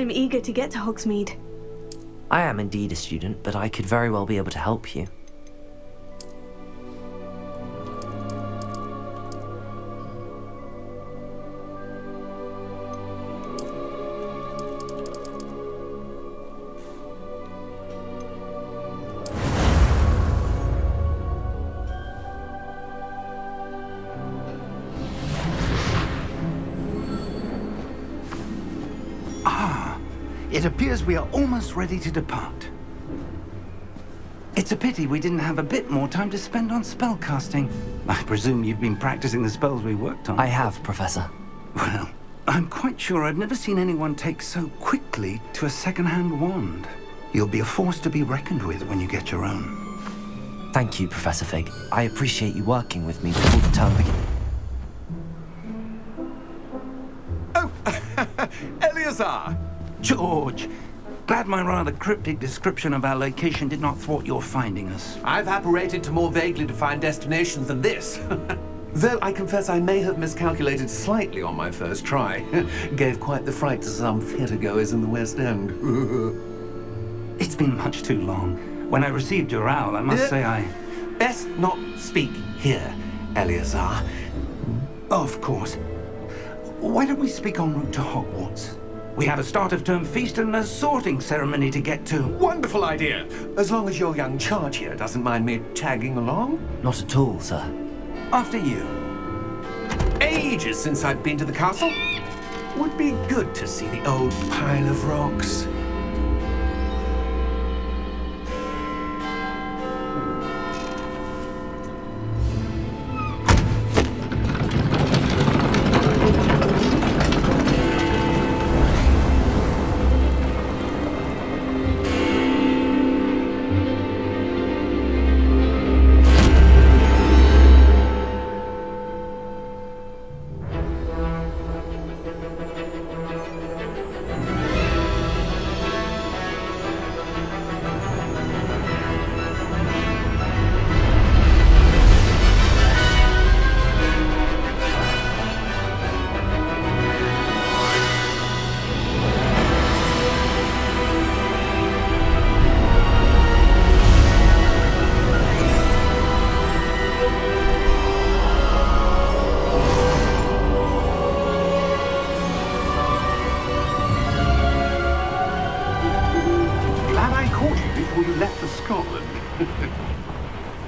I'm eager to get to Hogsmeade. I am indeed a student, but I could very well be able to help you. It appears we are almost ready to depart. It's a pity we didn't have a bit more time to spend on spellcasting. I presume you've been practicing the spells we worked on. I have, Professor. Well, I'm quite sure I've never seen anyone take so quickly to a second-hand wand. You'll be a force to be reckoned with when you get your own. Thank you, Professor Fig. I appreciate you working with me before the term begins. Oh, Eleazar! George, glad my rather cryptic description of our location did not thwart your finding us. I've apparated to more vaguely defined destinations than this. Though I confess I may have miscalculated slightly on my first try. Gave quite the fright to some theatre-goers in the West End. It's been much too long. When I received your owl, I must say I... Best not speak here, Eleazar. Of course. Why don't we speak en route to Hogwarts? We have a start-of-term feast and a sorting ceremony to get to. Wonderful idea! As long as your young charge here doesn't mind me tagging along. Not at all, sir. After you. Ages since I've been to the castle. Would be good to see the old pile of rocks.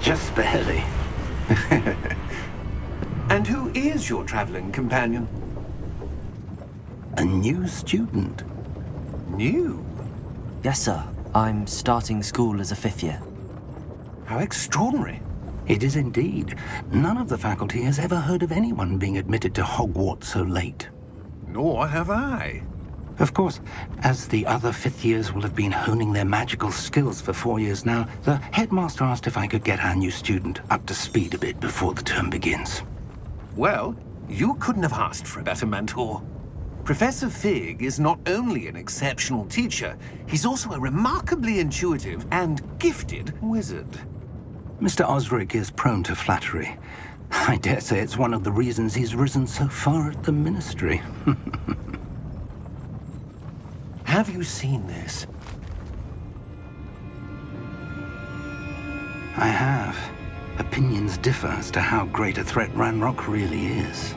Just barely. And who is your traveling companion? A new student. New? Yes, sir. I'm starting school as a 5th year. How extraordinary. It is indeed. None of the faculty has ever heard of anyone being admitted to Hogwarts so late. Nor have I. Of course, as the other 5th years will have been honing their magical skills for 4 years now, the headmaster asked if I could get our new student up to speed a bit before the term begins. Well, you couldn't have asked for a better mentor. Professor Fig is not only an exceptional teacher, he's also a remarkably intuitive and gifted wizard. Mr. Osric is prone to flattery. I dare say it's one of the reasons he's risen so far at the Ministry. Have you seen this? I have. Opinions differ as to how great a threat Ranrock really is.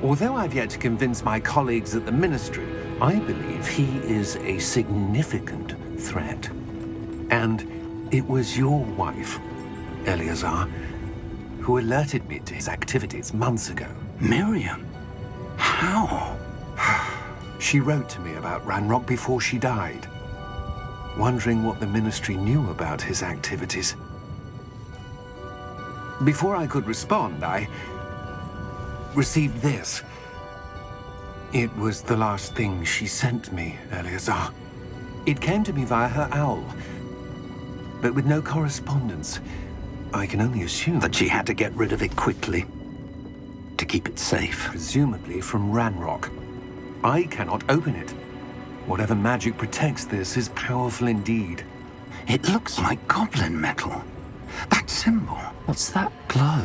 Although I've yet to convince my colleagues at the Ministry, I believe he is a significant threat. And it was your wife, Eleazar, who alerted me to his activities months ago. Miriam? How? She wrote to me about Ranrock before she died, wondering what the Ministry knew about his activities. Before I could respond, I received this. It was the last thing she sent me, Eleazar. It came to me via her owl, but with no correspondence. I can only assume that she had to get rid of it quickly, to keep it safe. Presumably from Ranrock. I cannot open it. Whatever magic protects this is powerful indeed. It looks like goblin metal. That symbol. What's that glow?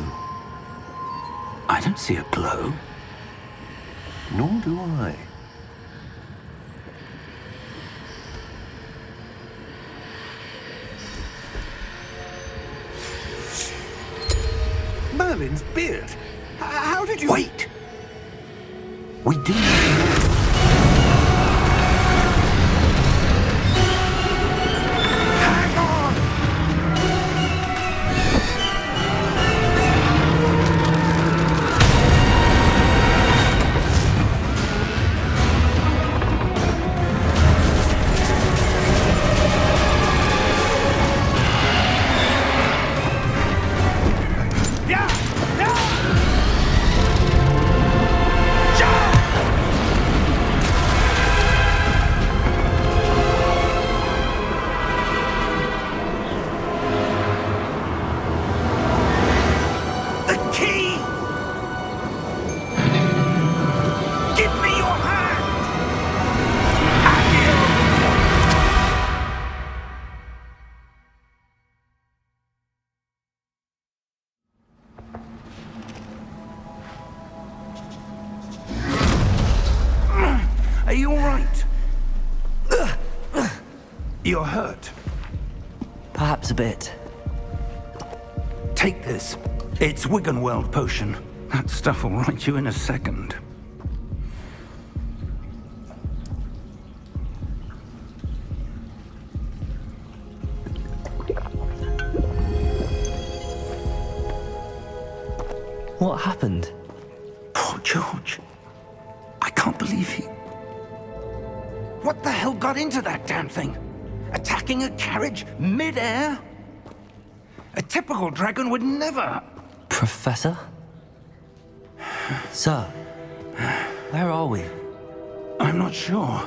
I don't see a glow. Nor do I. Merlin's beard. How did you... Wait! We do need to... Are you all right? You're hurt. Perhaps a bit. Take this. It's Wiggenweld potion. That stuff will right you in a second. What happened? Poor George. I can't believe he... What the hell got into that damn thing? Attacking a carriage mid-air? A typical dragon would never... Professor? Sir, where are we? I'm not sure.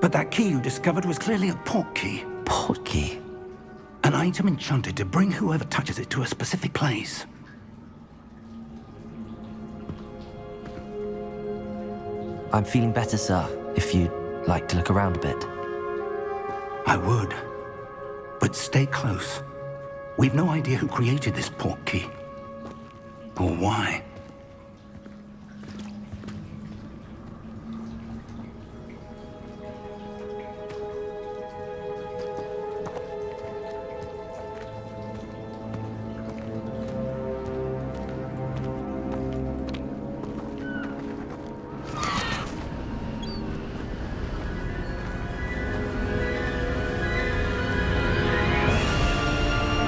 But that key you discovered was clearly a port key. Port key? An item enchanted to bring whoever touches it to a specific place. I'm feeling better, sir, if you'd like to look around a bit. I would. But stay close. We've no idea who created this port key. Or why.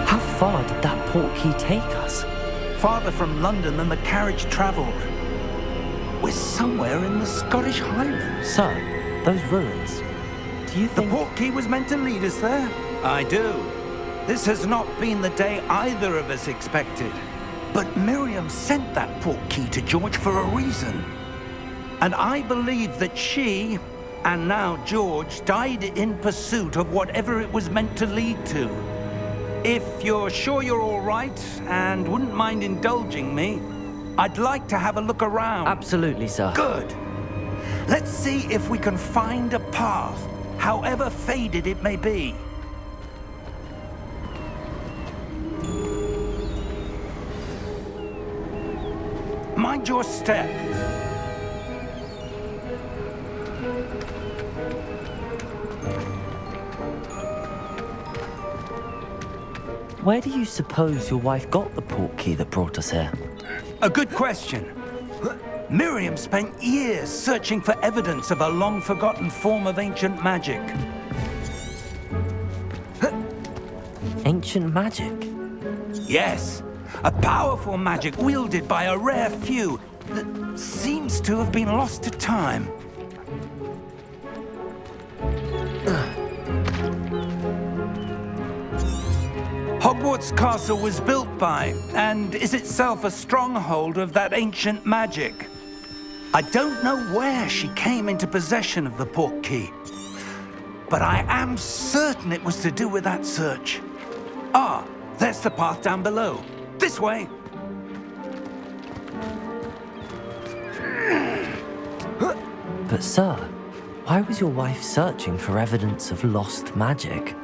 How far did that port key take us? Farther from London than the carriage traveled. We're somewhere in the Scottish Highlands. Sir, those ruins. Do you The think... port key was meant to lead us there? I do. This has not been the day either of us expected. But Miriam sent that port key to George for a reason. And I believe that she, and now George, died in pursuit of whatever it was meant to lead to. If you're sure you're all right and wouldn't mind indulging me, I'd like to have a look around. Absolutely, sir. Good. Let's see if we can find a path, however faded it may be. Mind your step. Where do you suppose your wife got the port key that brought us here? A good question. Miriam spent years searching for evidence of a long-forgotten form of ancient magic. Ancient magic? Yes, a powerful magic wielded by a rare few that seems to have been lost to time. Hogwarts Castle was built by, and is itself a stronghold of that ancient magic. I don't know where she came into possession of the port key, but I am certain it was to do with that search. Ah, there's the path down below. This way. But sir, why was your wife searching for evidence of lost magic?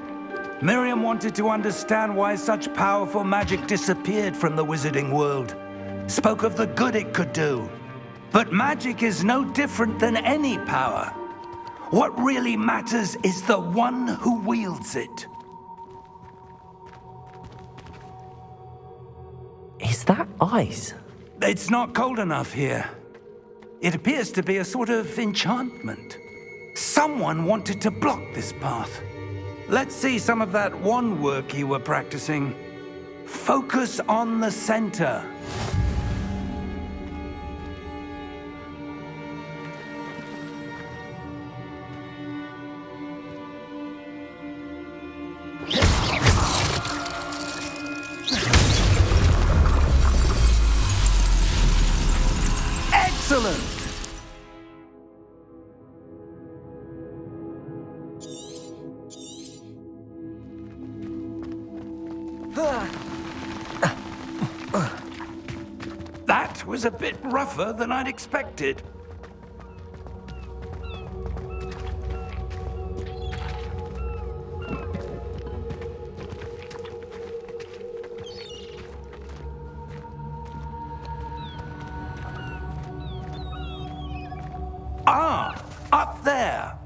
Miriam wanted to understand why such powerful magic disappeared from the wizarding world. Spoke of the good it could do. But magic is no different than any power. What really matters is the one who wields it. Is that ice? It's not cold enough here. It appears to be a sort of enchantment. Someone wanted to block this path. Let's see some of that wand work you were practicing. Focus on the center. Excellent! That was a bit rougher than I'd expected. Ah, up there.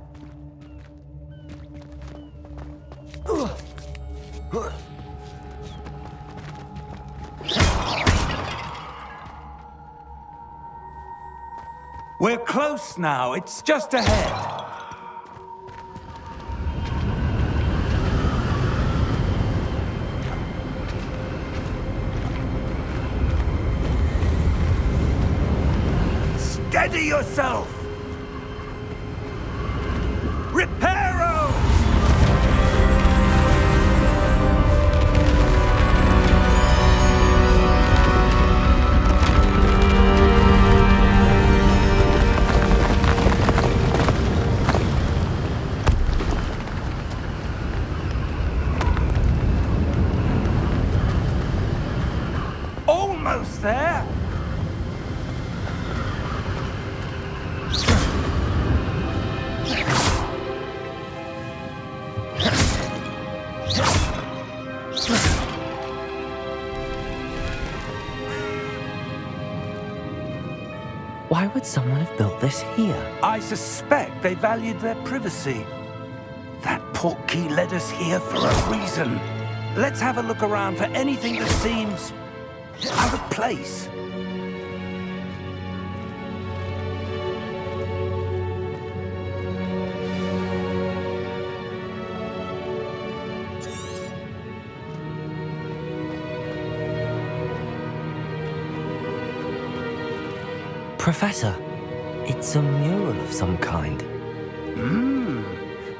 We're close now. It's just ahead. Steady yourself. Reparo! Almost there. Why would someone have built this here? I suspect they valued their privacy. That portkey led us here for a reason. Let's have a look around for anything that seems out of place. Professor, it's a mural of some kind.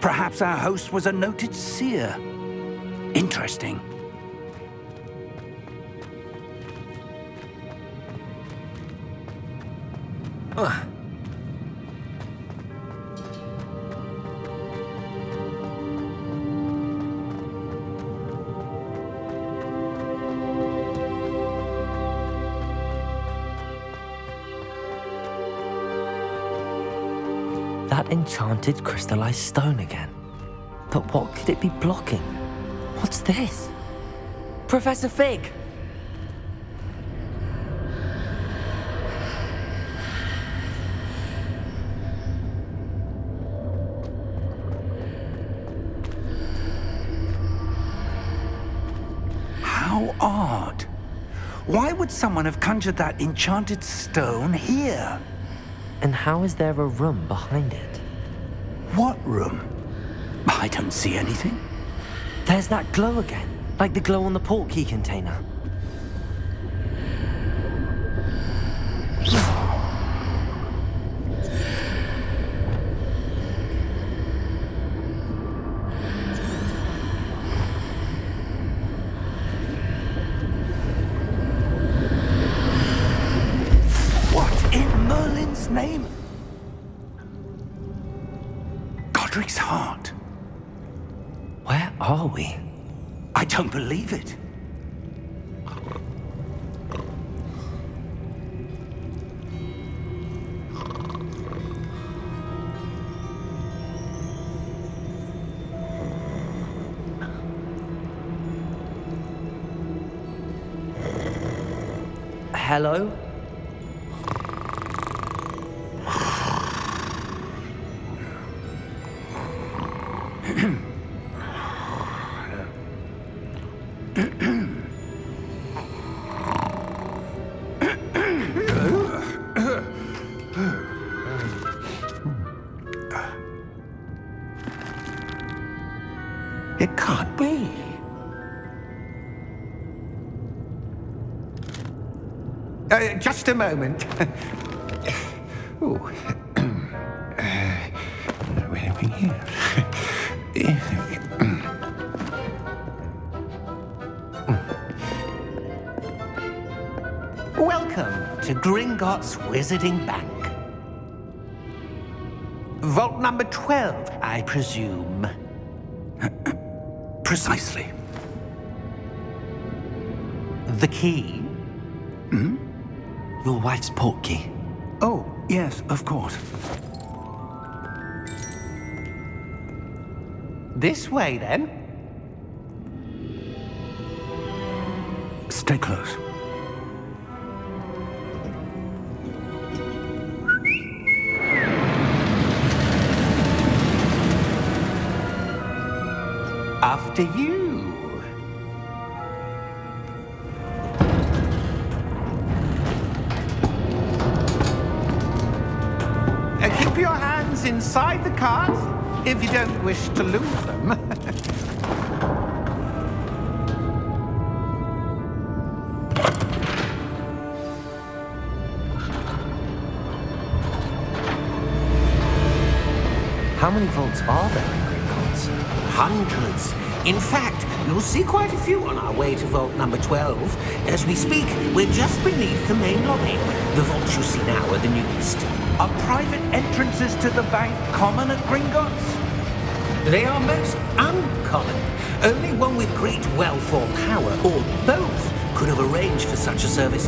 Perhaps our host was a noted seer. Interesting. That enchanted crystallized stone again. But what could it be blocking? What's this? Professor Fig! How odd. Why would someone have conjured that enchanted stone here? And how is there a room behind it? What room? I don't see anything. There's that glow again, like the glow on the portkey container. What in Merlin's name? Godric's heart. Where are we? I don't believe it. Hello? It can't be. Just a moment. Ooh. Where are we here? Welcome to Gringotts Wizarding Bank. Vault number 12, I presume. Precisely. The key? Hmm? Your wife's portkey. Oh, yes, of course. This way, then. Stay close. After you. Keep your hands inside the cart if you don't wish to lose them. How many vaults are there in Gringotts? Hundreds. In fact, you'll see quite a few on our way to vault number 12. As we speak, we're just beneath the main lobby. The vaults you see now are the newest. Are private entrances to the bank common at Gringotts? They are most uncommon. Only one with great wealth or power, or both, could have arranged for such a service.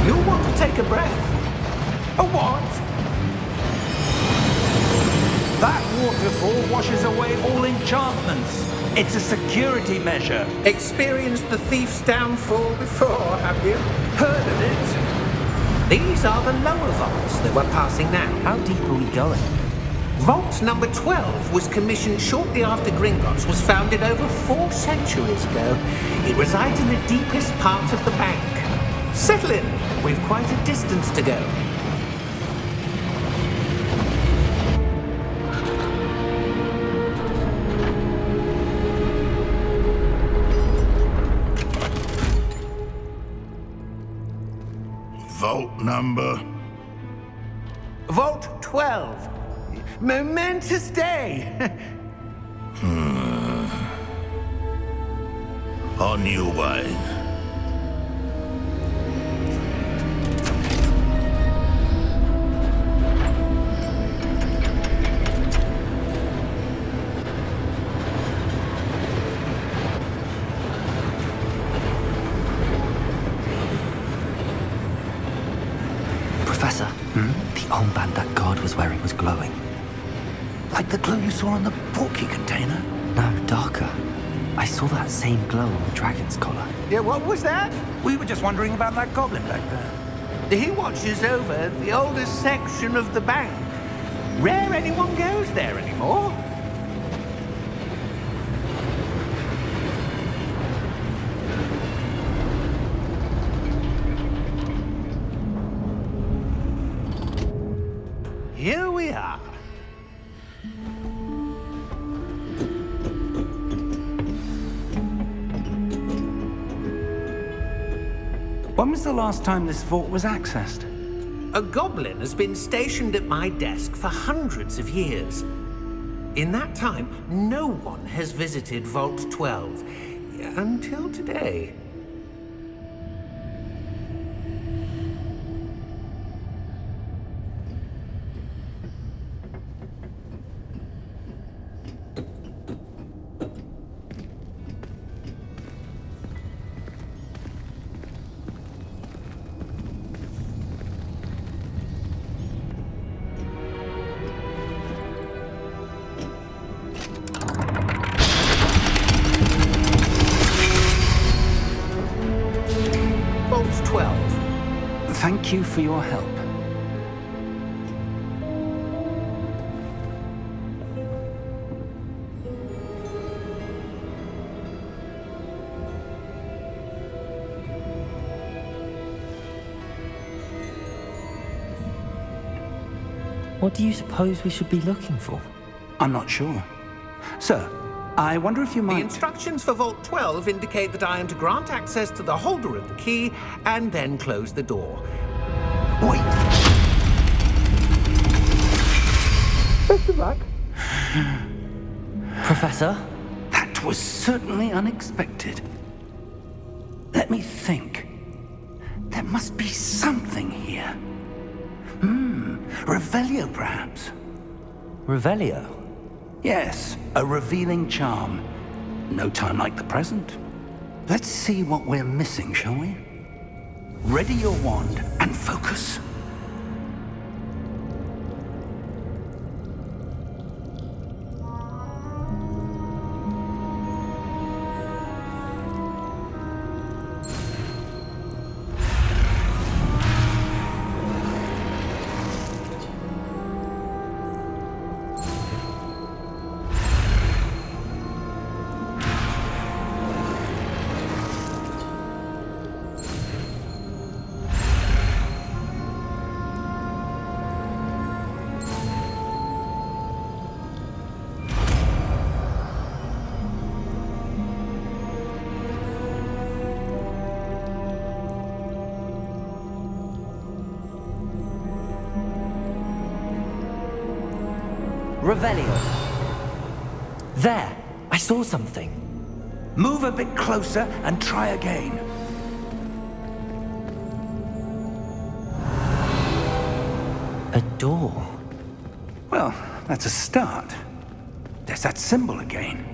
You'll want to take a breath. A what? That waterfall washes away all enchantments. It's a security measure. Experienced the thief's downfall before, have you? Heard of it? These are the lower vaults that we're passing now. How deep are we going? Vault number 12 was commissioned shortly after Gringotts was founded over 4 centuries ago. It resides in the deepest part of the bank. Settle in. We've quite a distance to go. Vault number? Vault 12. Momentous day. On your way. Professor, the armband that guard was wearing was glowing. Like the glow you saw on the portkey container? No, darker. I saw that same glow on the dragon's collar. Yeah, what was that? We were just wondering about that goblin back there. He watches over the oldest section of the bank. Rare anyone goes there anymore. Here we are. When was the last time this vault was accessed? A goblin has been stationed at my desk for hundreds of years. In that time, no one has visited Vault 12 until today. Vault 12. Thank you for your help. What do you suppose we should be looking for? I'm not sure. Sir, I wonder if you The might... instructions for Vault 12 indicate that I am to grant access to the holder of the key and then close the door. Wait! Best of luck. Professor? That was certainly unexpected. Let me think. There must be something here. Revelio, perhaps? Revelio? Yes, a revealing charm. No time like the present. Let's see what we're missing, shall we? Ready your wand and focus. Revelio. There! I saw something. Move a bit closer and try again. A door. Well, that's a start. There's that symbol again.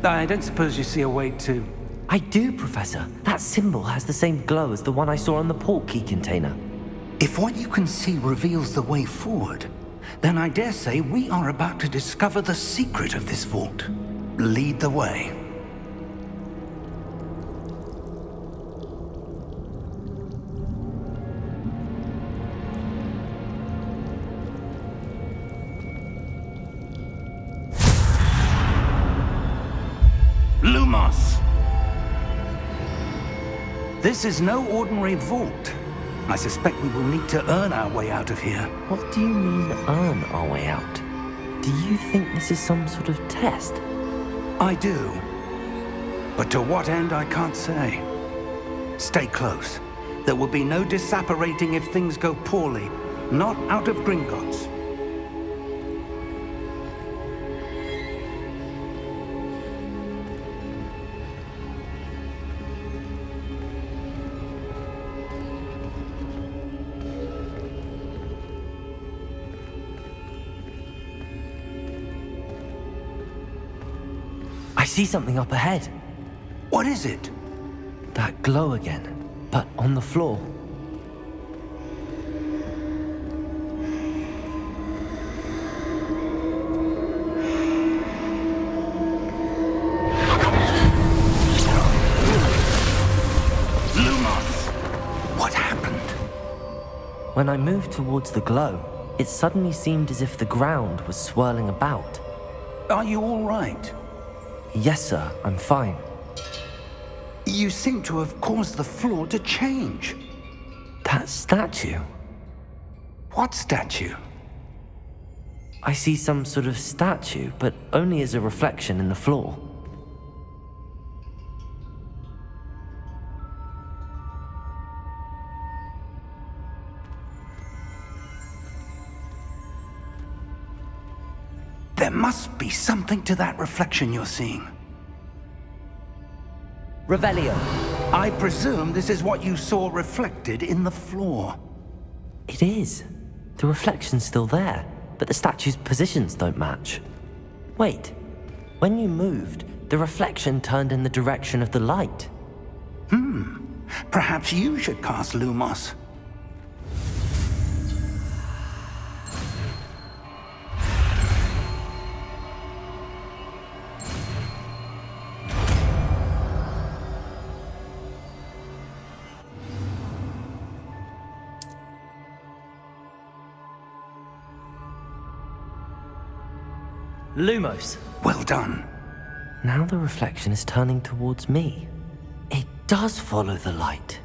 I don't suppose you see a way to... I do, Professor. That symbol has the same glow as the one I saw on the port key container. If what you can see reveals the way forward, then I dare say we are about to discover the secret of this vault. Lead the way. Lumos! This is no ordinary vault. I suspect we will need to earn our way out of here. What do you mean, earn our way out? Do you think this is some sort of test? I do. But to what end, I can't say. Stay close. There will be no disapparating if things go poorly. Not out of Gringotts. I see something up ahead. What is it? That glow again, but on the floor. Lumos! What happened? When I moved towards the glow, it suddenly seemed as if the ground was swirling about. Are you all right? Yes, sir, I'm fine. You seem to have caused the floor to change. That statue? What statue? I see some sort of statue, but only as a reflection in the floor. There must be something to that reflection you're seeing. Revelio. I presume this is what you saw reflected in the floor. It is. The reflection's still there, but the statue's positions don't match. Wait. When you moved, the reflection turned in the direction of the light. Perhaps you should cast Lumos. Lumos. Well done. Now the reflection is turning towards me. It does follow the light.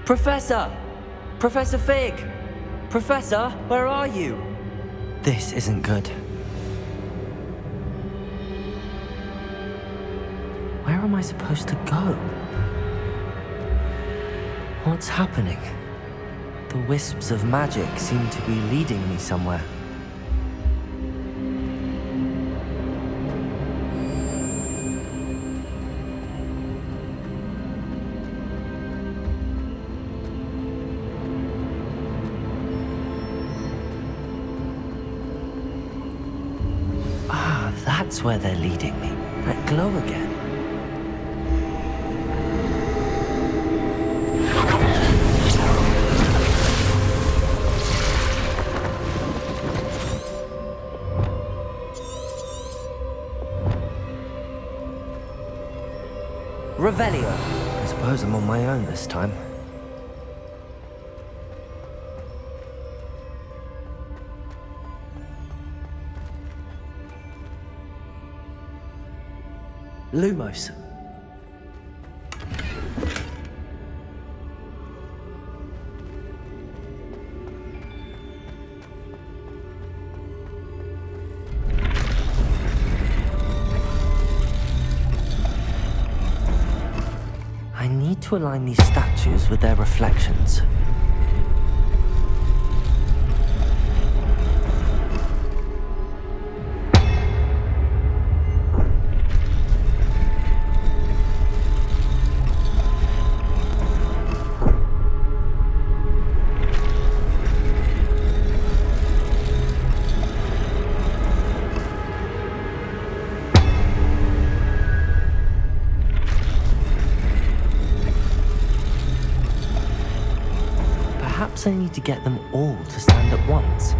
Professor! Professor Fig! Professor, where are you? This isn't good. Where am I supposed to go? What's happening? The wisps of magic seem to be leading me somewhere. That's where they're leading me. That glow again. Revelio. I suppose I'm on my own this time. Lumos. I need to align these statues with their reflections. Perhaps I need to get them all to stand at once.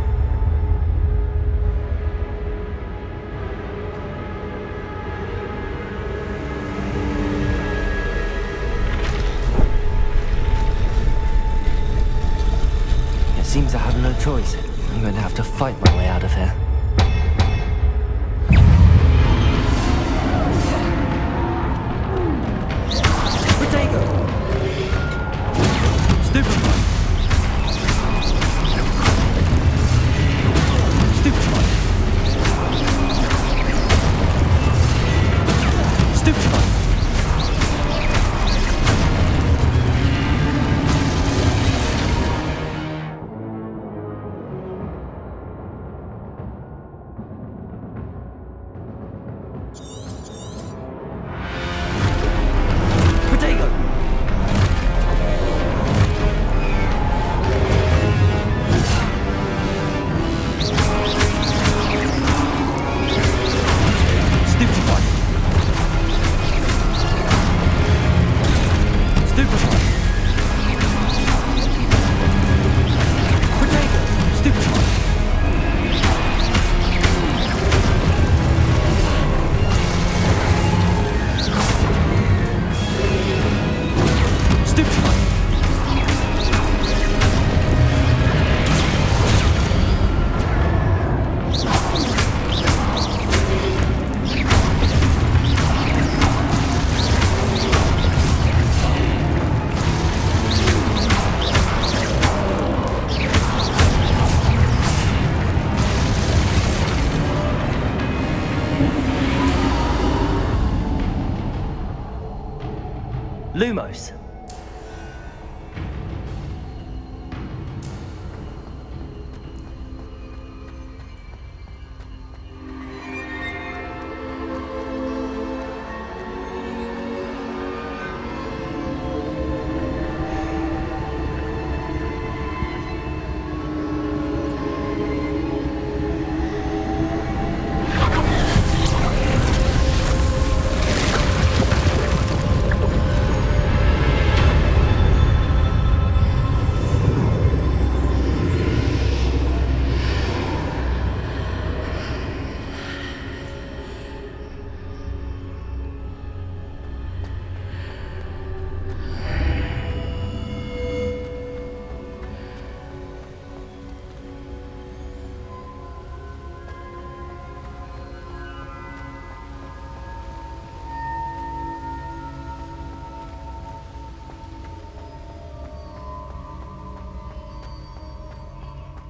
It seems I have no choice. I'm going to have to fight my way out of here.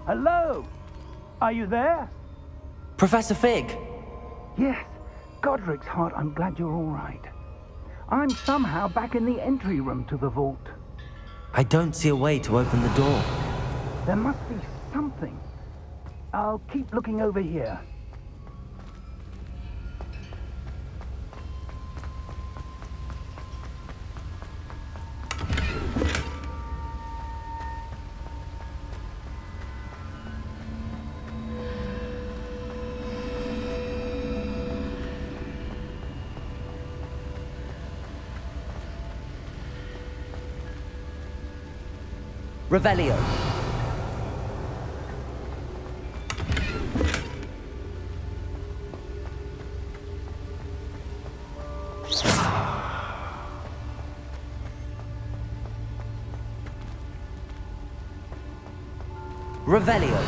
Hello? Are you there? Professor Fig! Yes. Godric's heart, I'm glad you're all right. I'm somehow back in the entry room to the vault. I don't see a way to open the door. There must be something. I'll keep looking over here. Revelio. Revelio.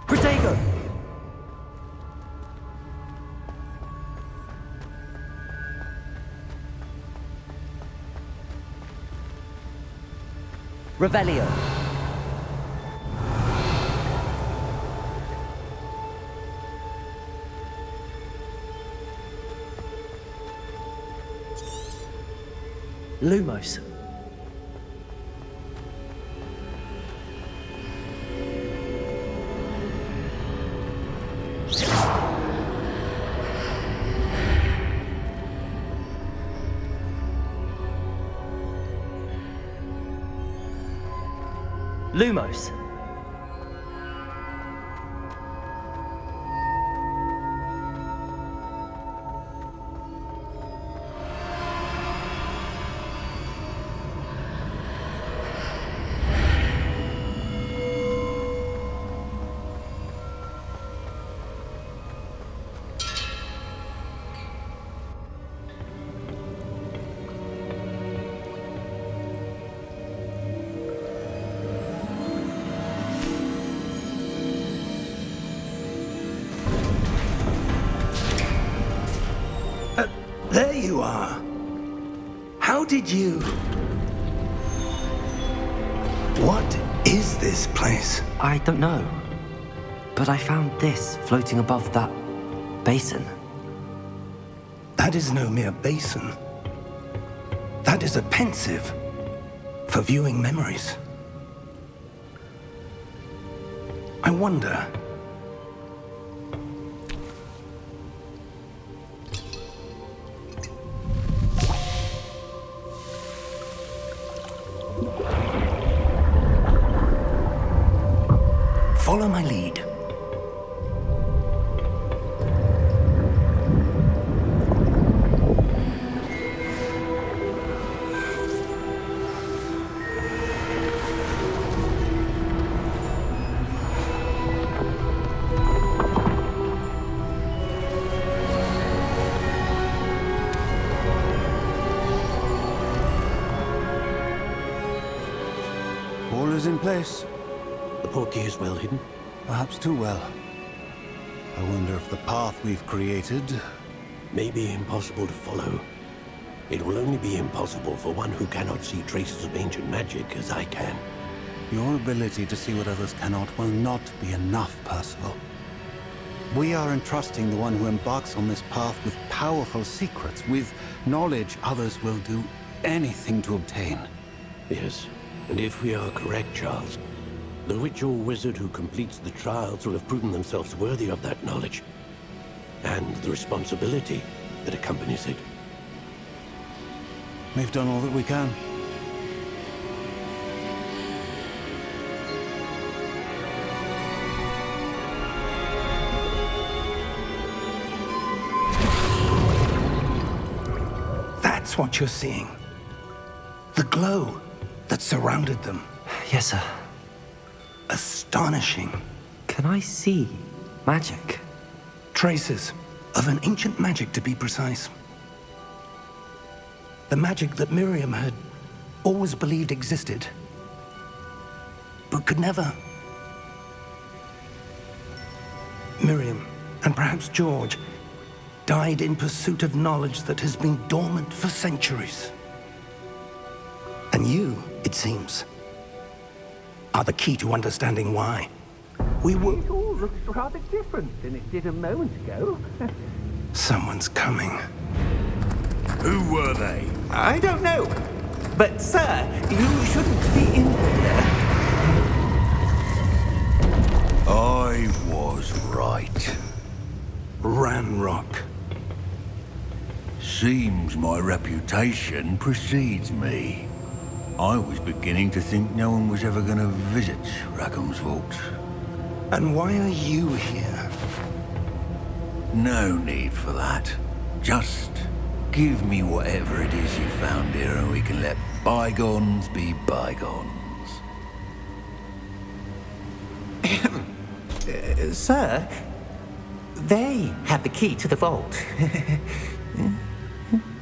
Protego. Revelio. Lumos. Lumos. There you are. How did you... What is this place? I don't know. But I found this floating above that basin. That is no mere basin. That is a pensive for viewing memories. I wonder... Follow my lead. All is in place. The portkey is well hidden. Perhaps too well. I wonder if the path we've created... May be impossible to follow. It will only be impossible for one who cannot see traces of ancient magic as I can. Your ability to see what others cannot will not be enough, Percival. We are entrusting the one who embarks on this path with powerful secrets, with knowledge others will do anything to obtain. Yes, and if we are correct, Charles, the witch or wizard who completes the trials will have proven themselves worthy of that knowledge, and the responsibility that accompanies it. We've done all that we can. That's what you're seeing. The glow that surrounded them. Yes, sir. Astonishing. Can I see magic? Traces of an ancient magic, to be precise. The magic that Miriam had always believed existed, but could never. Miriam, and perhaps George, died in pursuit of knowledge that has been dormant for centuries. And you, it seems, are the key to understanding why. We were... It all looks rather different than it did a moment ago. Someone's coming. Who were they? I don't know. But, sir, you shouldn't be in here. I was right. Ranrock. Seems my reputation precedes me. I was beginning to think no one was ever going to visit Rackham's vault. And why are you here? No need for that. Just give me whatever it is you found here and we can let bygones be bygones. Sir, they have the key to the vault.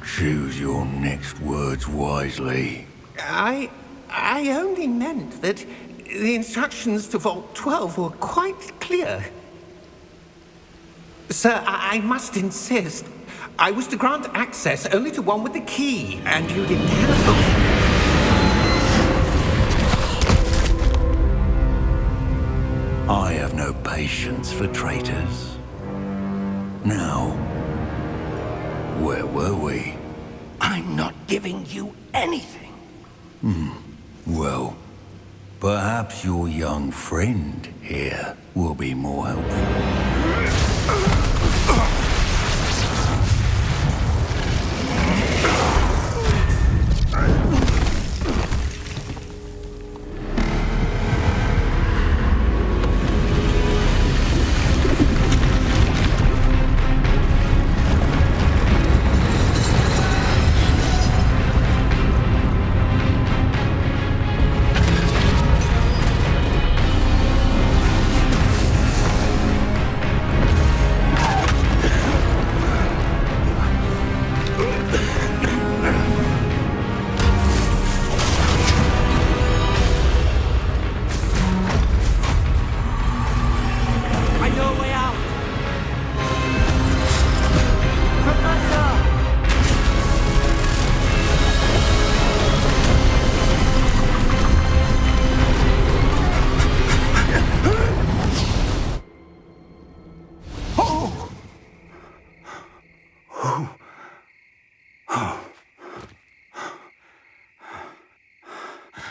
Choose your next words wisely. I only meant that the instructions to Vault 12 were quite clear. Sir, I must insist. I was to grant access only to one with the key, and you didn't have... I have no patience for traitors. Now, where were we? I'm not giving you anything. Well, perhaps your young friend here will be more helpful.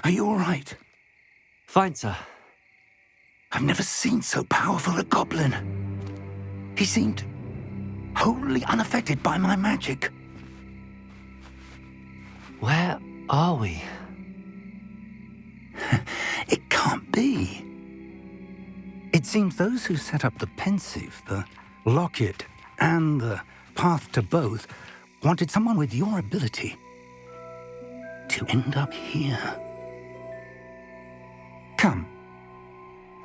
Are you all right? Fine, sir. I've never seen so powerful a goblin. He seemed wholly unaffected by my magic. Where are we? It can't be. It seems those who set up the pensive, the locket, and the path to both wanted someone with your ability to end up here. Come.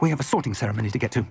We have a sorting ceremony to get to.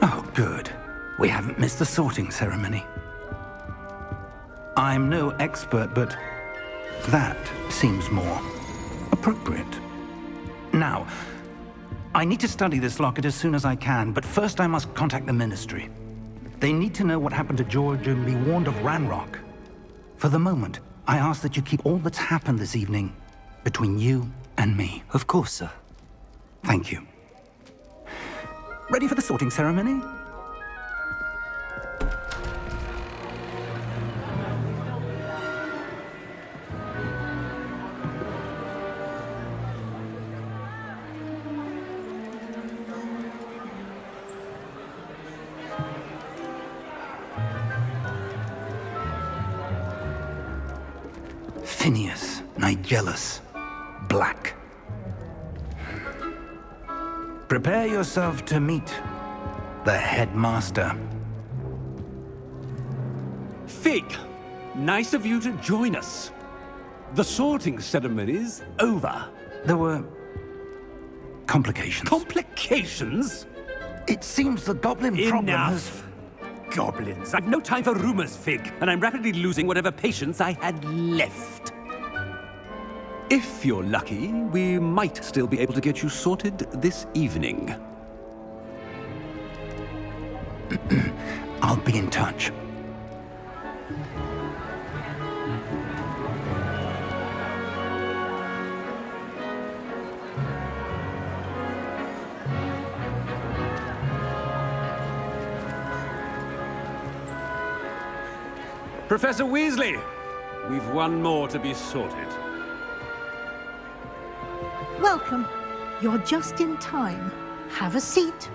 Oh, good. We haven't missed the sorting ceremony. I'm no expert, but that seems more appropriate. Now, I need to study this locket as soon as I can, but first I must contact the Ministry. They need to know what happened to George and be warned of Ranrock. For the moment, I ask that you keep all that's happened this evening between you and me. Of course, sir. Thank you. Ready for the sorting ceremony? Phineas, Nigellus, Black. Prepare yourself to meet the headmaster. Fig, nice of you to join us. The sorting ceremony's over. There were complications. Complications? It seems the goblin problem has... Enough! Goblins. I've no time for rumors, Fig, and I'm rapidly losing whatever patience I had left. If you're lucky, we might still be able to get you sorted this evening. I'll be in touch. Professor Weasley, we've one more to be sorted. Welcome. You're just in time. Have a seat.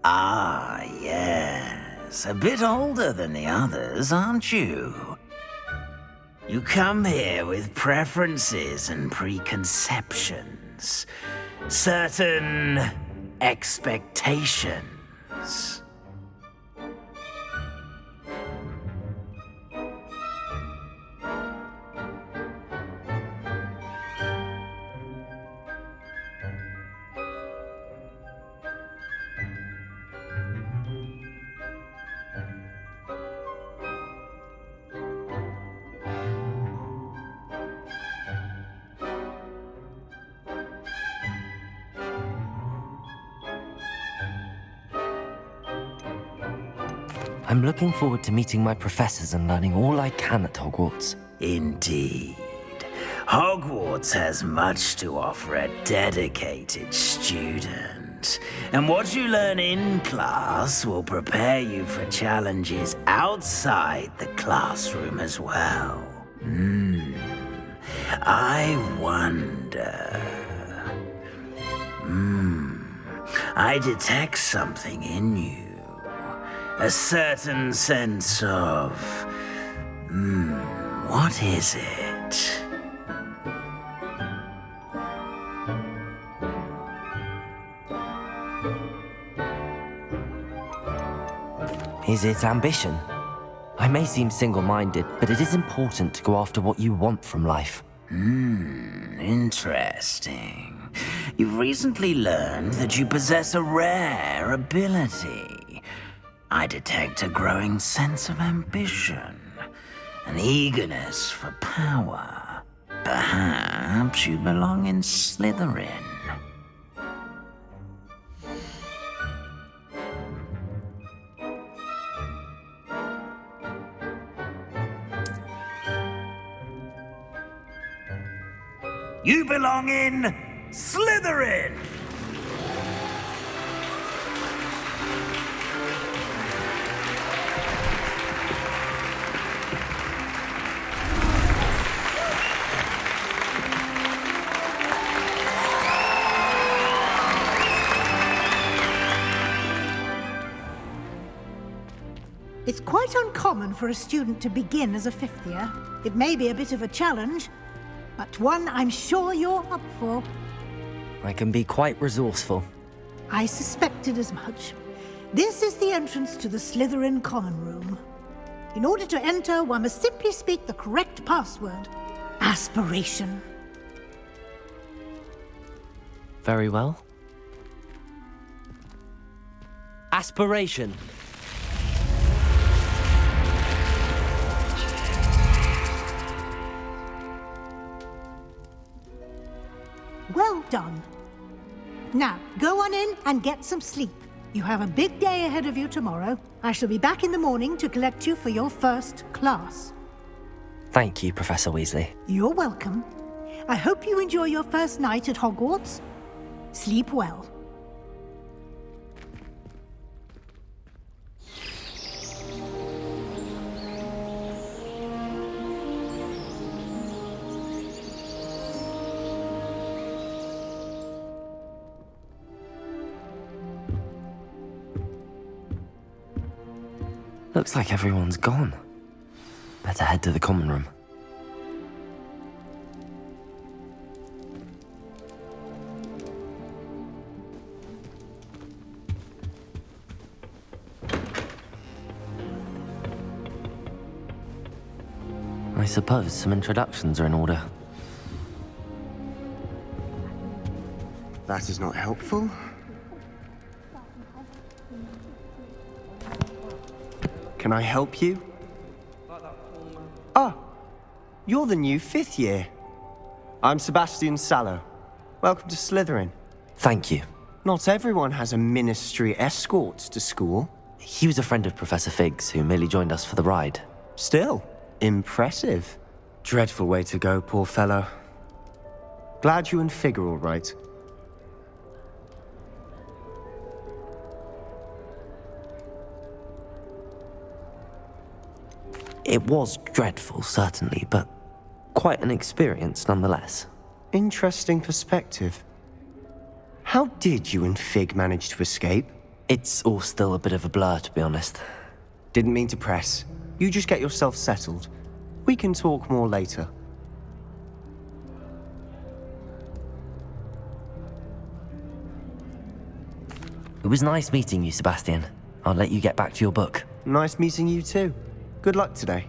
Ah, yes. A bit older than the others, aren't you? You come here with preferences and preconceptions. Certain expectations. I'm looking forward to meeting my professors and learning all I can at Hogwarts. Indeed. Hogwarts has much to offer a dedicated student. And what you learn in class will prepare you for challenges outside the classroom as well. I wonder... I detect something in you. A certain sense of... what is it? Is it ambition? I may seem single-minded, but it is important to go after what you want from life. Interesting. You've recently learned that you possess a rare ability. I detect a growing sense of ambition, an eagerness for power. Perhaps you belong in Slytherin. You belong in Slytherin! It's quite uncommon for a student to begin as a fifth year. It may be a bit of a challenge, but one I'm sure you're up for. I can be quite resourceful. I suspected as much. This is the entrance to the Slytherin Common Room. In order to enter, one must simply speak the correct password. Aspiration. Very well. Aspiration. Well done. Now, go on in and get some sleep. You have a big day ahead of you tomorrow. I shall be back in the morning to collect you for your first class. Thank you, Professor Weasley. You're welcome. I hope you enjoy your first night at Hogwarts. Sleep well. Looks like everyone's gone. Better head to the common room. I suppose some introductions are in order. That is not helpful. Can I help you? Ah, you're the new 5th year. I'm Sebastian Sallow. Welcome to Slytherin. Thank you. Not everyone has a ministry escort to school. He was a friend of Professor Fig's who merely joined us for the ride. Still, impressive. Dreadful way to go, poor fellow. Glad you and Fig are all right. It was dreadful, certainly, but quite an experience nonetheless. Interesting perspective. How did you and Fig manage to escape? It's all still a bit of a blur, to be honest. Didn't mean to press. You just get yourself settled. We can talk more later. It was nice meeting you, Sebastian. I'll let you get back to your book. Nice meeting you too. Good luck today.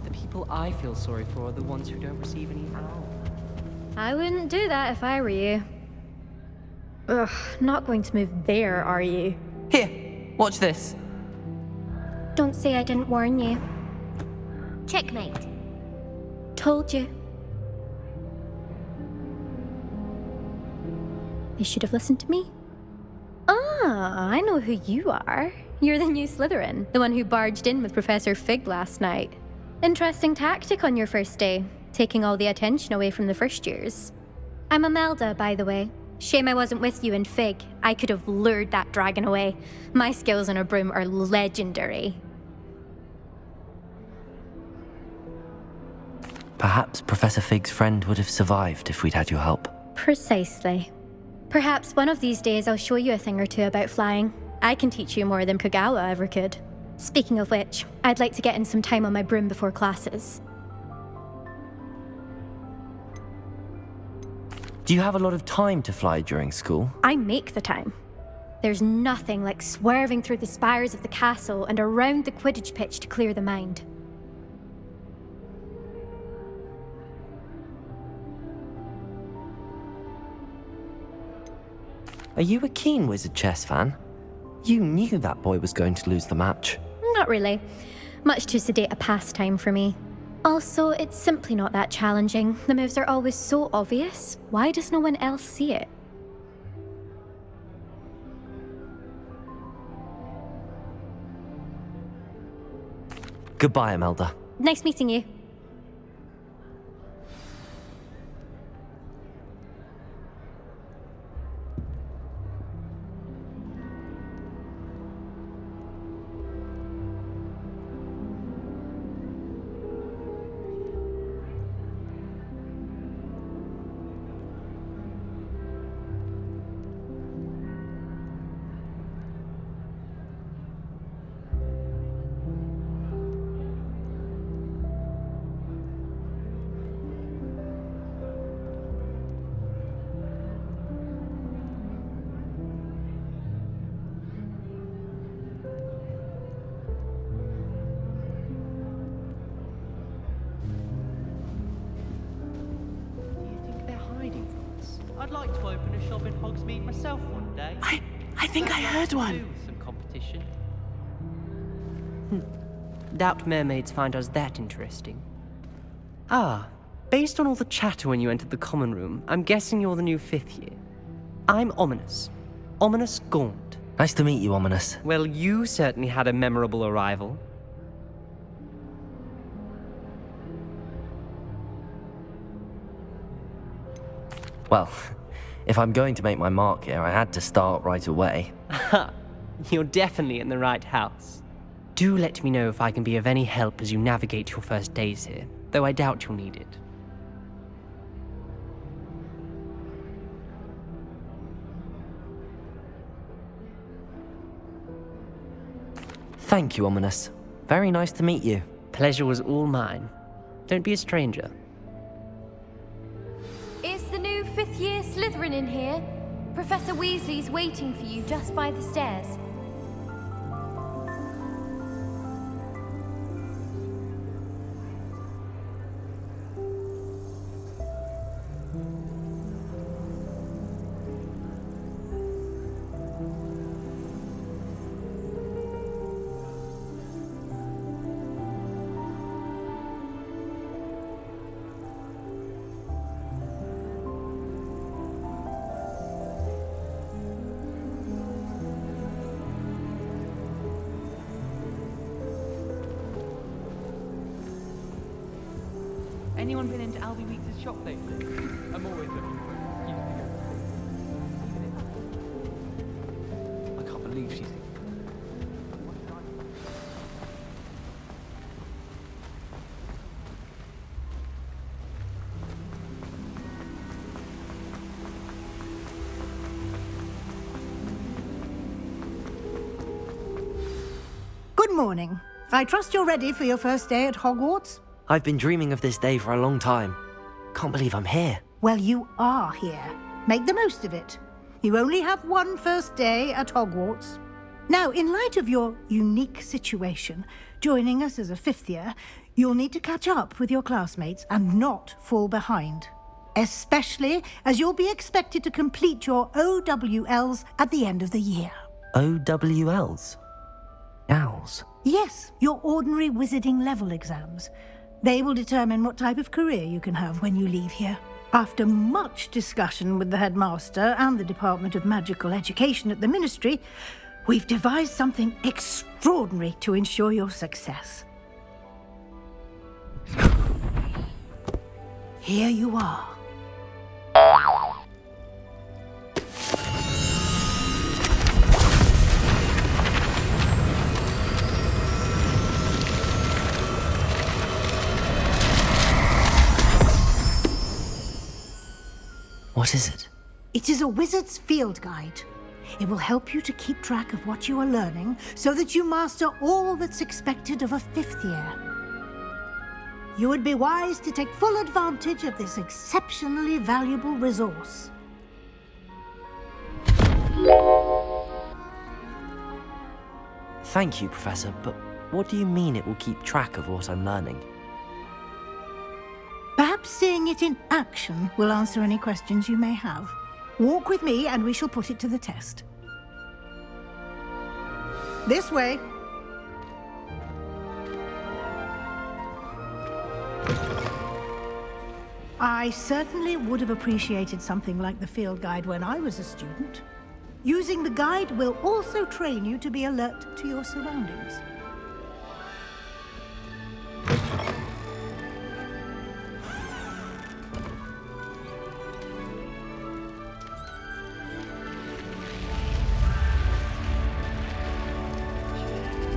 The people I feel sorry for are the ones who don't receive any help. I wouldn't do that if I were you. Ugh, not going to move there, are you? Here, watch this. Don't say I didn't warn you. Checkmate. Told you. You should have listened to me. Ah, I know who you are. You're the new Slytherin, the one who barged in with Professor Fig last night. Interesting tactic on your first day, taking all the attention away from the first years. I'm Imelda, by the way. Shame I wasn't with you in Fig. I could have lured that dragon away. My skills on a broom are legendary. Perhaps Professor Fig's friend would have survived if we'd had your help. Precisely. Perhaps one of these days I'll show you a thing or two about flying. I can teach you more than Kogawa ever could. Speaking of which, I'd like to get in some time on my broom before classes. Do you have a lot of time to fly during school? I make the time. There's nothing like swerving through the spires of the castle and around the Quidditch pitch to clear the mind. Are you a keen Wizard chess fan? You knew that boy was going to lose the match. Not really. Much too sedate a pastime for me. Also, it's simply not that challenging. The moves are always so obvious. Why does no one else see it? Goodbye, Imelda. Nice meeting you. I'd like to open a shop in Hogsmeade myself one day. I think I heard one. With some competition. Doubt mermaids find us that interesting. Ah, based on all the chatter when you entered the common room, I'm guessing you're the new 5th year. I'm Ominous. Ominous Gaunt. Nice to meet you, Ominous. Well, you certainly had a memorable arrival. Well, if I'm going to make my mark here, I had to start right away. Ha! You're definitely in the right house. Do let me know if I can be of any help as you navigate your first days here, though I doubt you'll need it. Thank you, Ominous. Very nice to meet you. Pleasure was all mine. Don't be a stranger. Is the new 5th year Slytherin in here? Professor Weasley's waiting for you just by the stairs. Anyone been into Albie Weeks' shop lately? I'm always looking for it. I can't believe she's... Good morning. I trust you're ready for your first day at Hogwarts? I've been dreaming of this day for a long time. Can't believe I'm here. Well, you are here. Make the most of it. You only have one first day at Hogwarts. Now, in light of your unique situation, joining us as a 5th year, you'll need to catch up with your classmates and not fall behind. Especially as you'll be expected to complete your OWLs at the end of the year. OWLs? Owls? Yes, your ordinary wizarding level exams. They will determine what type of career you can have when you leave here. After much discussion with the headmaster and the Department of Magical Education at the Ministry, we've devised something extraordinary to ensure your success. Here you are. What is it? It is a wizard's field guide. It will help you to keep track of what you are learning so that you master all that's expected of a 5th year. You would be wise to take full advantage of this exceptionally valuable resource. Thank you, Professor, but what do you mean it will keep track of what I'm learning? Perhaps seeing it in action will answer any questions you may have. Walk with me and we shall put it to the test. This way. I certainly would have appreciated something like the field guide when I was a student. Using the guide will also train you to be alert to your surroundings.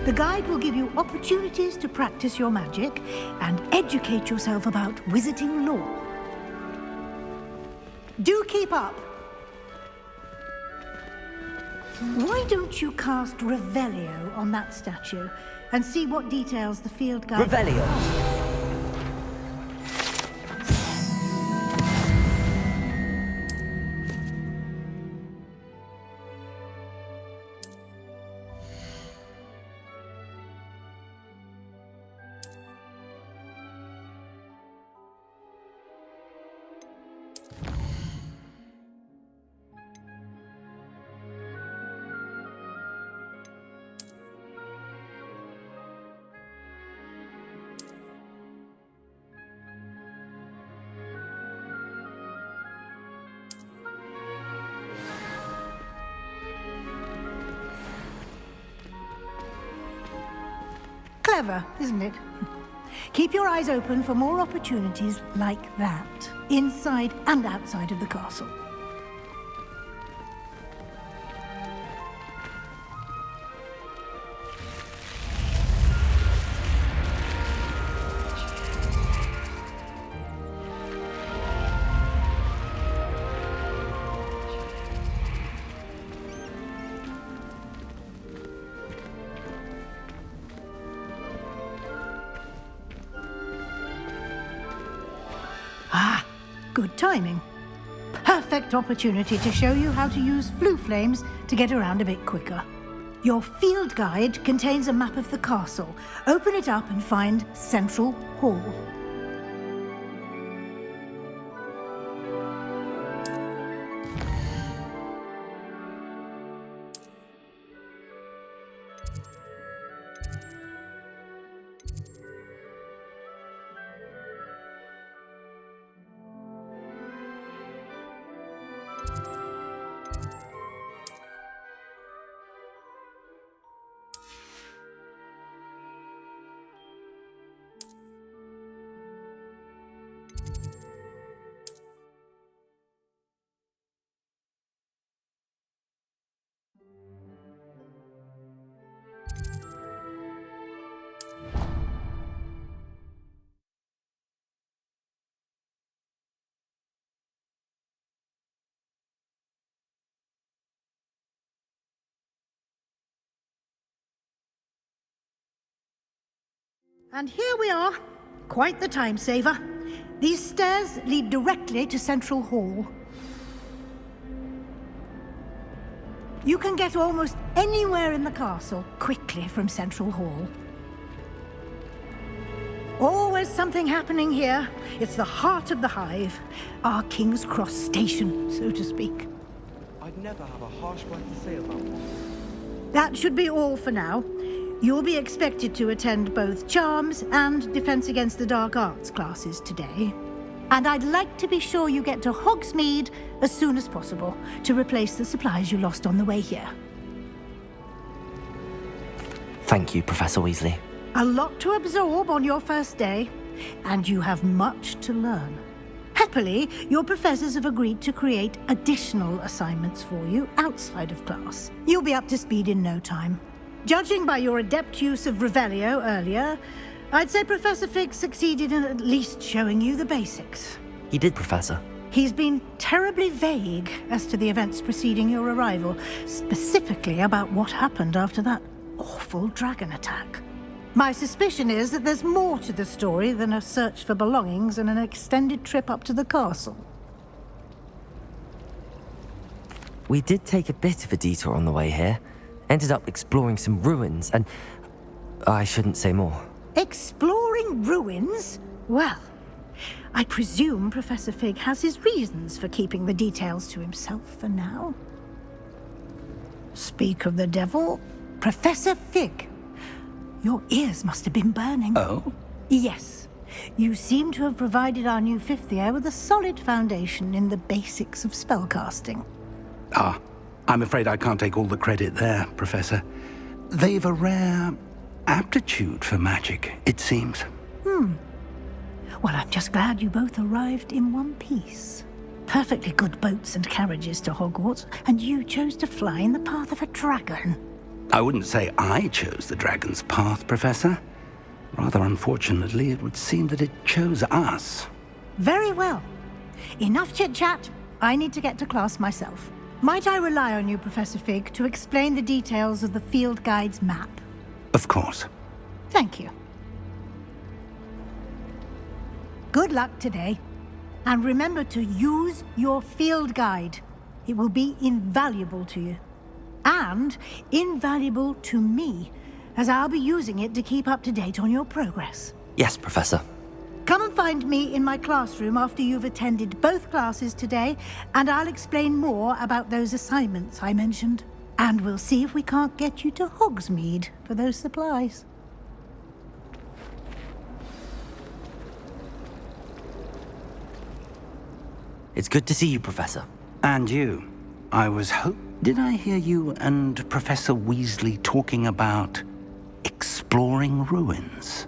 The guide will give you opportunities to practice your magic and educate yourself about wizarding lore. Do keep up! Why don't you cast Revelio on that statue and see what details the field guide... Revelio! Clever, isn't it? Keep your eyes open for more opportunities like that, inside and outside of the castle. Ah, good timing. Perfect opportunity to show you how to use flue flames to get around a bit quicker. Your field guide contains a map of the castle. Open it up and find Central Hall. And here we are. Quite the time saver. These stairs lead directly to Central Hall. You can get almost anywhere in the castle quickly from Central Hall. Always something happening here. It's the heart of the hive. Our King's Cross station, so to speak. I'd never have a harsh word to say about one. That should be all for now. You'll be expected to attend both Charms and Defense Against the Dark Arts classes today. And I'd like to be sure you get to Hogsmeade as soon as possible to replace the supplies you lost on the way here. Thank you, Professor Weasley. A lot to absorb on your first day, and you have much to learn. Happily, your professors have agreed to create additional assignments for you outside of class. You'll be up to speed in no time. Judging by your adept use of Revelio earlier, I'd say Professor Fig succeeded in at least showing you the basics. He did, Professor. He's been terribly vague as to the events preceding your arrival, specifically about what happened after that awful dragon attack. My suspicion is that there's more to the story than a search for belongings and an extended trip up to the castle. We did take a bit of a detour on the way here. Ended up exploring some ruins, and I shouldn't say more. Exploring ruins? Well, I presume Professor Fig has his reasons for keeping the details to himself for now. Speak of the devil, Professor Fig. Your ears must have been burning. Oh? Yes. You seem to have provided our new fifth year with a solid foundation in the basics of spellcasting. Ah, I'm afraid I can't take all the credit there, Professor. They've a rare aptitude for magic, it seems. Well, I'm just glad you both arrived in one piece. Perfectly good boats and carriages to Hogwarts, and you chose to fly in the path of a dragon. I wouldn't say I chose the dragon's path, Professor. Rather unfortunately, it would seem that it chose us. Very well. Enough chit-chat. I need to get to class myself. Might I rely on you, Professor Fig, to explain the details of the field guide's map? Of course. Thank you. Good luck today. And remember to use your field guide. It will be invaluable to you. And invaluable to me, as I'll be using it to keep up to date on your progress. Yes, Professor. Come and find me in my classroom after you've attended both classes today, and I'll explain more about those assignments I mentioned. And we'll see if we can't get you to Hogsmeade for those supplies. It's good to see you, Professor. And you. Did I hear you and Professor Weasley talking about exploring ruins.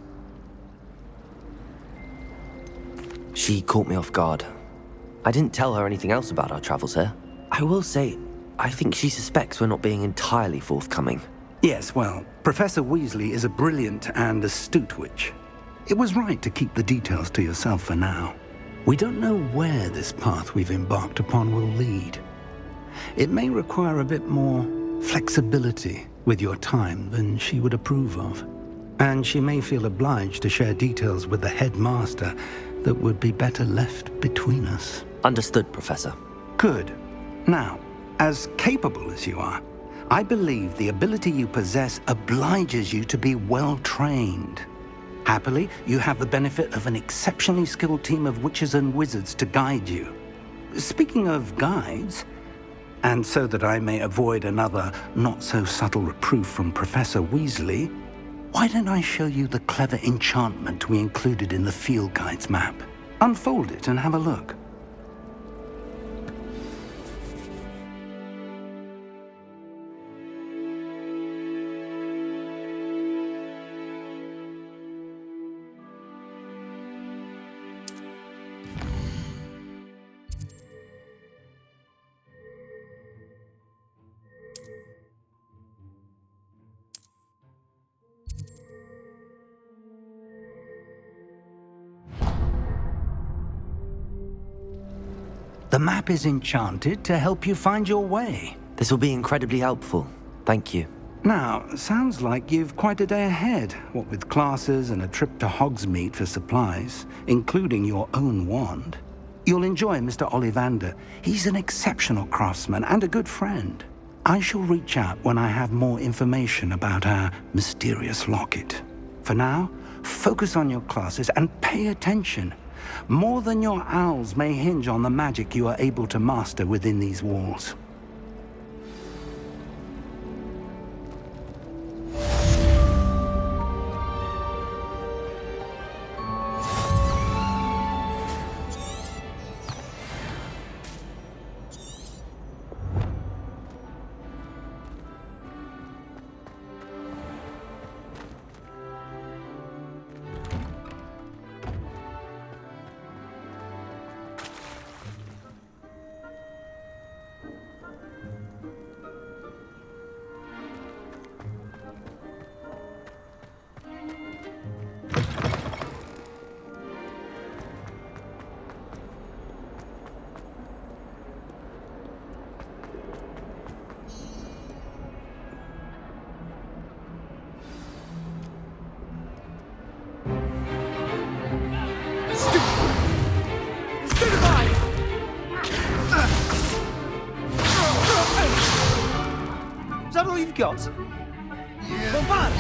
She caught me off guard. I didn't tell her anything else about our travels here. I will say, I think she suspects we're not being entirely forthcoming. Yes, well, Professor Weasley is a brilliant and astute witch. It was right to keep the details to yourself for now. We don't know where this path we've embarked upon will lead. It may require a bit more flexibility with your time than she would approve of. And she may feel obliged to share details with the headmaster that would be better left between us. Understood, Professor. Good. Now, as capable as you are, I believe the ability you possess obliges you to be well trained. Happily, you have the benefit of an exceptionally skilled team of witches and wizards to guide you. Speaking of guides, and so that I may avoid another not-so-subtle reproof from Professor Weasley, why don't I show you the clever enchantment we included in the field guide's map? Unfold it and have a look. The map is enchanted to help you find your way. This will be incredibly helpful. Thank you. Now, sounds like you've quite a day ahead, what with classes and a trip to Hogsmeade for supplies, including your own wand. You'll enjoy Mr. Ollivander. He's an exceptional craftsman and a good friend. I shall reach out when I have more information about our mysterious locket. For now, focus on your classes and pay attention. More than your owls may hinge on the magic you are able to master within these walls. Is that all you've got? Bombard!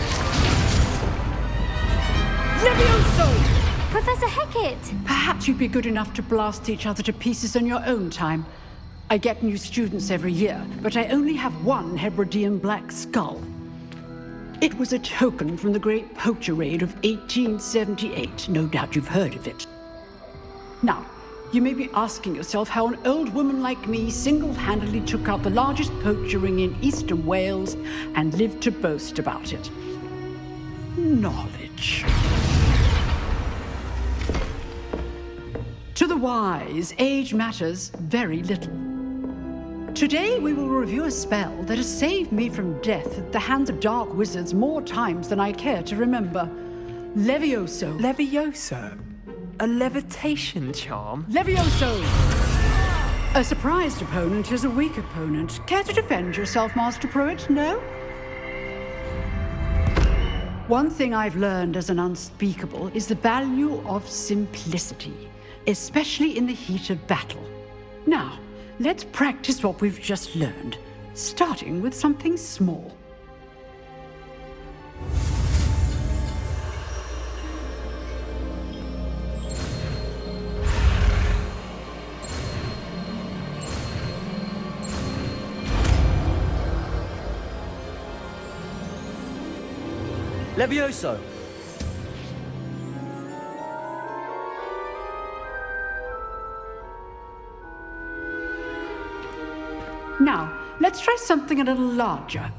Levioso! Professor Hecat! Perhaps you'd be good enough to blast each other to pieces in your own time. I get new students every year, but I only have one Hebridean black skull. It was a token from the Great Poacher Raid of 1878. No doubt you've heard of it. Now, you may be asking yourself how an old woman like me single-handedly took out the largest poacher ring in eastern Wales and lived to boast about it. Knowledge. To the wise, age matters very little. Today we will review a spell that has saved me from death at the hands of dark wizards more times than I care to remember. Levioso. Levioso? A levitation charm? Levioso! A surprised opponent is a weak opponent. Care to defend yourself, Master Pruitt? No? One thing I've learned as an unspeakable is the value of simplicity, especially in the heat of battle. Now, let's practice what we've just learned, starting with something small. Levioso! Now, let's try something a little larger.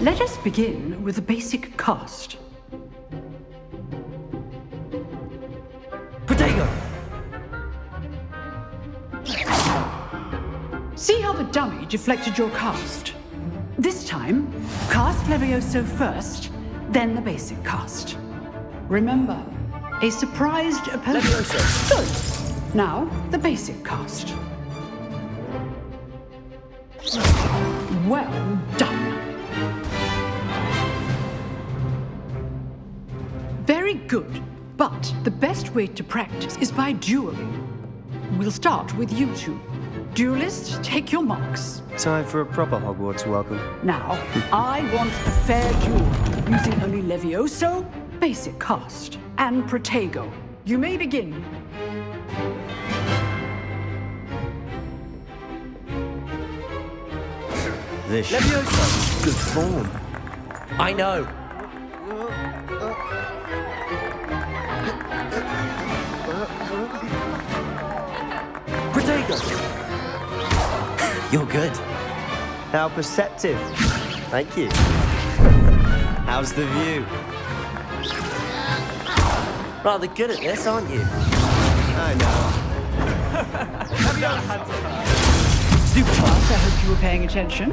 Let us begin with the basic cast. Protego! See how the dummy deflected your cast? This time, cast Levioso first, then the basic cast. Remember, a surprised opponent. Levioso! Good. Now, the basic cast. Well done. Very good, but the best way to practice is by dueling. We'll start with you two. Duelists, take your marks. Time for a proper Hogwarts welcome. Now, I want a fair duel, using only Levioso, basic cast, and Protego. You may begin. This Levioso! good form. I know. Protego! You're good. How perceptive. Thank you. How's the view? Rather good at this, aren't you? I know. Stupid class, I hope you were paying attention.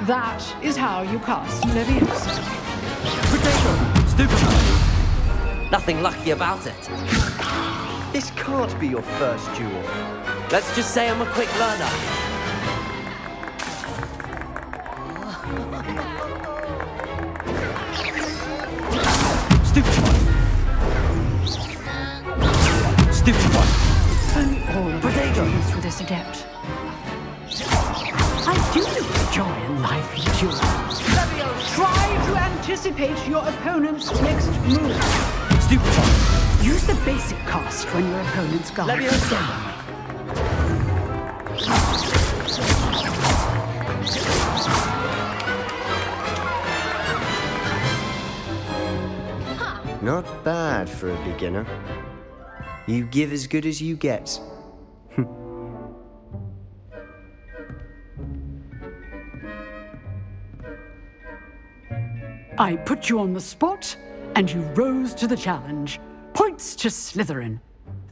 That is how you cast Leviosa. Protego! Stupid. Nothing lucky about it. This can't be your first duel. Let's just say I'm a quick learner. Stupid one. Stupid one. Only all of my dreams for this adept. I do enjoy a lively duel. Try to anticipate your opponent's next move. Stupid one. Use the basic cast when your opponent's guard is down. Not bad for a beginner. You give as good as you get. I put you on the spot, and you rose to the challenge. Points to Slytherin.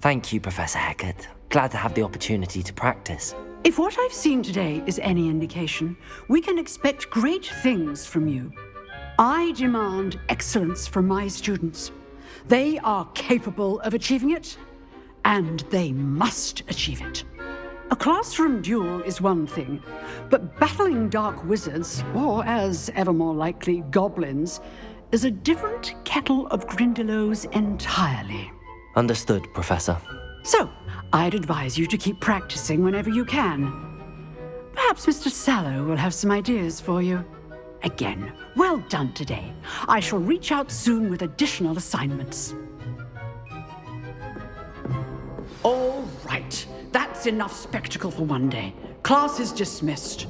Thank you, Professor Hecat. Glad to have the opportunity to practice. If what I've seen today is any indication, we can expect great things from you. I demand excellence from my students. They are capable of achieving it, and they must achieve it. A classroom duel is one thing, but battling dark wizards, or as ever more likely, goblins, is a different kettle of Grindylows entirely. Understood, Professor. So, I'd advise you to keep practicing whenever you can. Perhaps Mr. Sallow will have some ideas for you. Again, well done today. I shall reach out soon with additional assignments. All right. That's enough spectacle for one day. Class is dismissed.